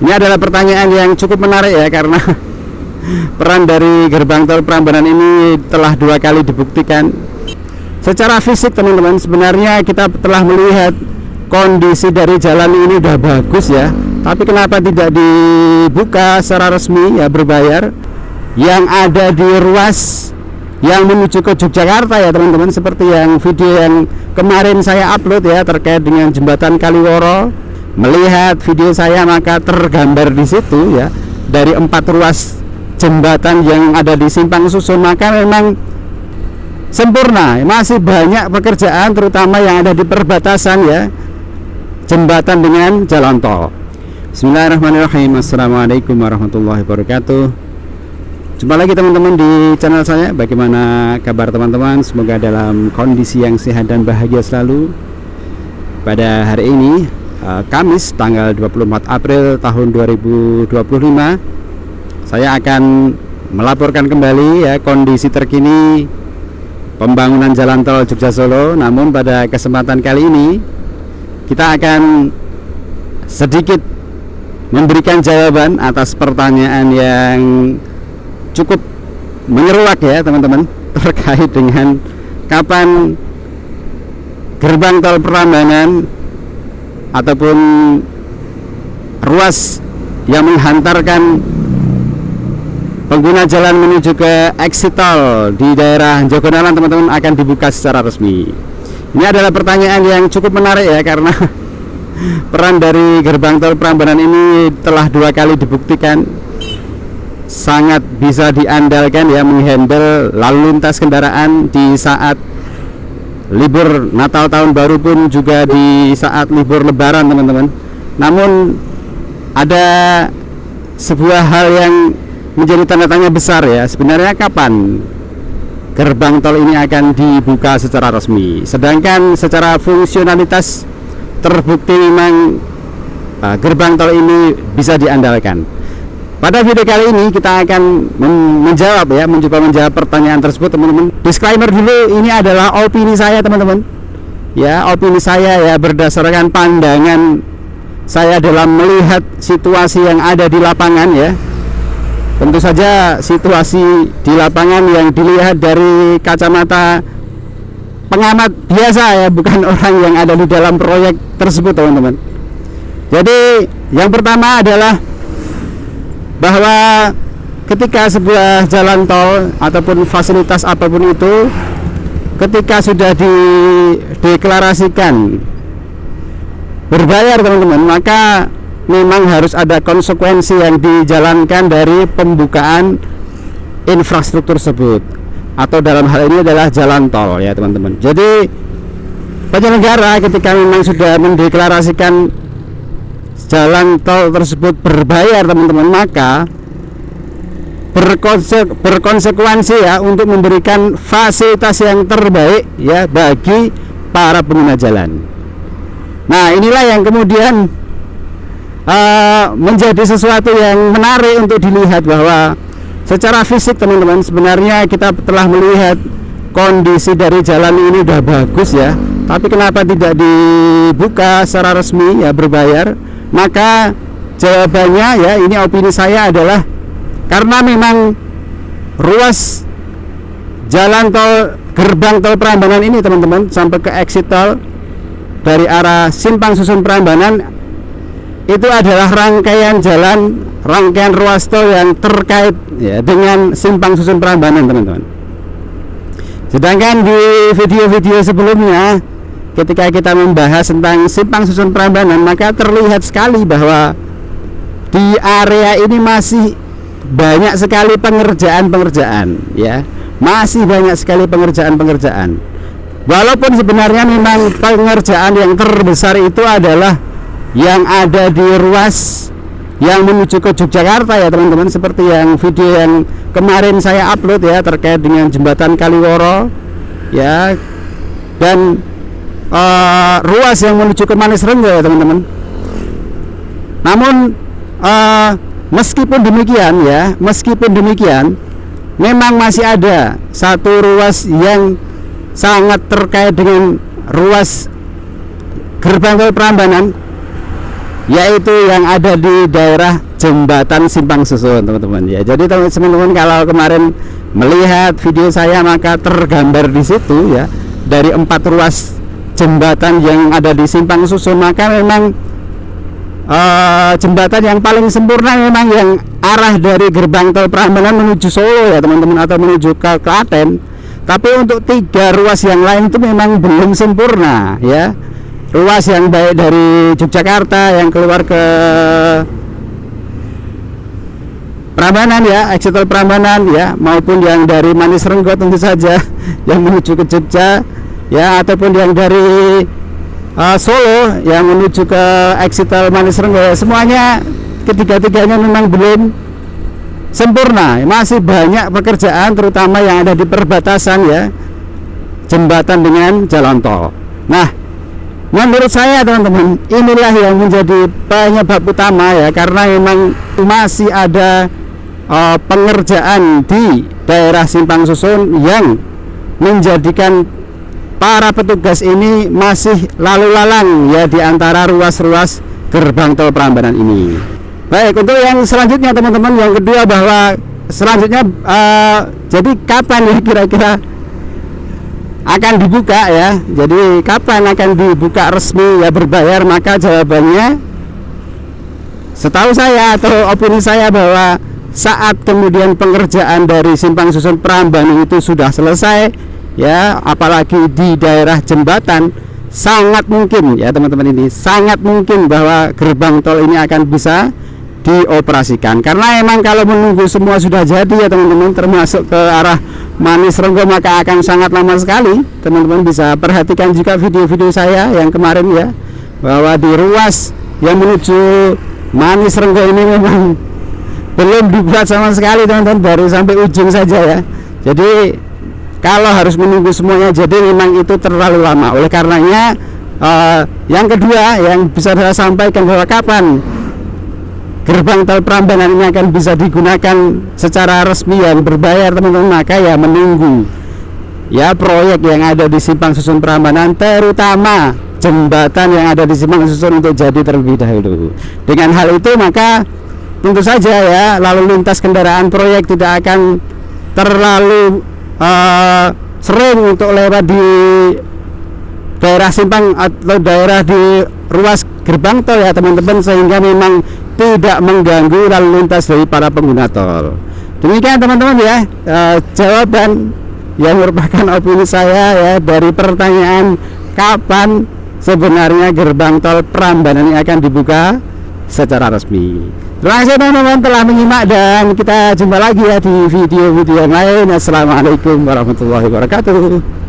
Ini adalah pertanyaan yang cukup menarik ya, karena peran dari gerbang tol Prambanan ini telah 2 kali dibuktikan secara fisik teman-teman. Sebenarnya kita telah melihat kondisi dari jalan ini udah bagus ya, tapi kenapa tidak dibuka secara resmi ya, berbayar, yang ada di ruas yang menuju ke Yogyakarta ya teman-teman, seperti yang video yang kemarin saya upload ya terkait dengan jembatan Kaliworo. Melihat video saya maka tergambar di situ ya, dari 4 ruas jembatan yang ada di Simpang Susun, maka memang sempurna. Masih banyak pekerjaan terutama yang ada di perbatasan ya, jembatan dengan jalan tol. Bismillahirrahmanirrahim. Assalamualaikum warahmatullahi wabarakatuh. Jumpa lagi teman-teman di channel saya. Bagaimana kabar teman-teman? Semoga dalam kondisi yang sehat dan bahagia selalu. Pada hari ini Kamis tanggal 24 April tahun 2025, saya akan melaporkan kembali ya kondisi terkini pembangunan jalan tol Jogja Solo. Namun pada kesempatan kali ini kita akan sedikit memberikan jawaban atas pertanyaan yang cukup menyeruak ya teman-teman, terkait dengan kapan gerbang tol Prambanan ataupun ruas yang menghantarkan pengguna jalan menuju ke exit tol di daerah Jogonalan teman-teman akan dibuka secara resmi. Ini adalah pertanyaan yang cukup menarik ya, karena peran dari gerbang tol Prambanan ini telah 2 kali dibuktikan sangat bisa diandalkan ya, menghandle lalu lintas kendaraan di saat libur Natal tahun baru pun juga di saat libur Lebaran teman-teman. Namun ada sebuah hal yang menjadi tanda tanya besar ya, sebenarnya kapan gerbang tol ini akan dibuka secara resmi, sedangkan secara fungsionalitas terbukti memang gerbang tol ini bisa diandalkan. Pada video kali ini kita akan menjawab ya, mencoba menjawab pertanyaan tersebut teman-teman. Disclaimer dulu, ini adalah opini saya teman-teman ya, opini saya ya, berdasarkan pandangan saya dalam melihat situasi yang ada di lapangan ya. Tentu saja situasi di lapangan yang dilihat dari kacamata pengamat biasa ya, bukan orang yang ada di dalam proyek tersebut teman-teman. Jadi yang pertama adalah bahwa ketika sebuah jalan tol ataupun fasilitas apapun itu, ketika sudah dideklarasikan berbayar teman-teman, maka memang harus ada konsekuensi yang dijalankan dari pembukaan infrastruktur tersebut, atau dalam hal ini adalah jalan tol ya teman-teman. Jadi penyelenggara ketika memang sudah mendeklarasikan jalan tol tersebut berbayar teman-teman, maka berkonsekuensi ya untuk memberikan fasilitas yang terbaik ya bagi para pengguna jalan. Nah inilah yang kemudian menjadi sesuatu yang menarik untuk dilihat, bahwa secara fisik teman-teman sebenarnya kita telah melihat kondisi dari jalan ini udah bagus ya, tapi kenapa tidak dibuka secara resmi ya, berbayar? Maka jawabannya ya, ini opini saya adalah karena memang ruas jalan tol gerbang tol Prambanan ini teman-teman sampai ke exit tol dari arah Simpang Susun Prambanan itu adalah rangkaian jalan, rangkaian ruas tol yang terkait ya dengan Simpang Susun Prambanan teman-teman. Sedangkan di video-video sebelumnya ketika kita membahas tentang Simpang Susun Prambanan, maka terlihat sekali bahwa di area ini masih banyak sekali pengerjaan ya, masih banyak sekali pengerjaan. Walaupun sebenarnya memang pengerjaan yang terbesar itu adalah yang ada di ruas yang menuju ke Yogyakarta ya teman-teman, seperti yang video yang kemarin saya upload ya terkait dengan jembatan Kaliworo ya, dan ruas yang menuju ke Manis Renggo ya teman-teman. Namun meskipun demikian memang masih ada satu ruas yang sangat terkait dengan ruas gerbang tol Prambanan, yaitu yang ada di daerah Jembatan Simpang Susun, teman-teman ya. Jadi teman-teman kalau kemarin melihat video saya maka tergambar di situ ya, dari 4 ruas jembatan yang ada di Simpang Susun, maka memang jembatan yang paling sempurna memang yang arah dari gerbang tol Prambanan menuju Solo ya teman-teman, atau menuju ke Klaten. Tapi untuk 3 ruas yang lain itu memang belum sempurna ya. Ruas yang baik dari Yogyakarta yang keluar ke Prambanan ya, exit tol Prambanan ya, maupun yang dari Manis Renggo tentu saja yang menuju ke Jogja ya, ataupun yang dari Solo yang menuju ke exit tol Manis Renggo ya, semuanya ketiga-tiganya memang belum sempurna. Masih banyak pekerjaan terutama yang ada di perbatasan ya, jembatan dengan jalan tol. Nah, menurut saya teman-teman, inilah yang menjadi penyebab utama ya, karena memang masih ada pengerjaan di daerah Simpang Susun yang menjadikan para petugas ini masih lalu lalang ya di antara ruas-ruas gerbang tol Prambanan ini. Baik, untuk yang selanjutnya teman-teman, yang kedua bahwa selanjutnya jadi kapan ya kira-kira akan dibuka ya, jadi kapan akan dibuka resmi ya berbayar? Maka jawabannya setahu saya atau opini saya bahwa saat kemudian pengerjaan dari Simpang Susun Prambanan itu sudah selesai ya, apalagi di daerah jembatan, sangat mungkin ya teman-teman, ini sangat mungkin bahwa gerbang tol ini akan bisa dioperasikan. Karena emang kalau menunggu semua sudah jadi ya teman-teman, termasuk ke arah Manis Renggo, maka akan sangat lama sekali. Teman-teman bisa perhatikan juga video-video saya yang kemarin ya, bahwa di ruas yang menuju Manis Renggo ini memang belum dibuat sama sekali teman-teman, baru sampai ujung saja ya. Jadi kalau harus menunggu semuanya jadi memang itu terlalu lama. Oleh karenanya yang kedua yang bisa saya sampaikan bahwa kapan gerbang tol Prambanan ini akan bisa digunakan secara resmi yang berbayar teman-teman, maka ya menunggu ya proyek yang ada di Simpang Susun Prambanan, terutama jembatan yang ada di Simpang Susun untuk jadi terlebih dahulu. Dengan hal itu maka tentu saja ya lalu lintas kendaraan proyek tidak akan terlalu sering untuk lewat di daerah Simpang atau daerah di ruas gerbang tol ya teman-teman, sehingga memang tidak mengganggu lalu lintas dari para pengguna tol. Demikian teman-teman ya, jawaban yang merupakan opini saya ya dari pertanyaan kapan sebenarnya gerbang tol Prambanan ini akan dibuka secara resmi. Terima kasih teman-teman telah menyimak, dan kita jumpa lagi ya di video-video yang lain. Assalamualaikum warahmatullahi wabarakatuh.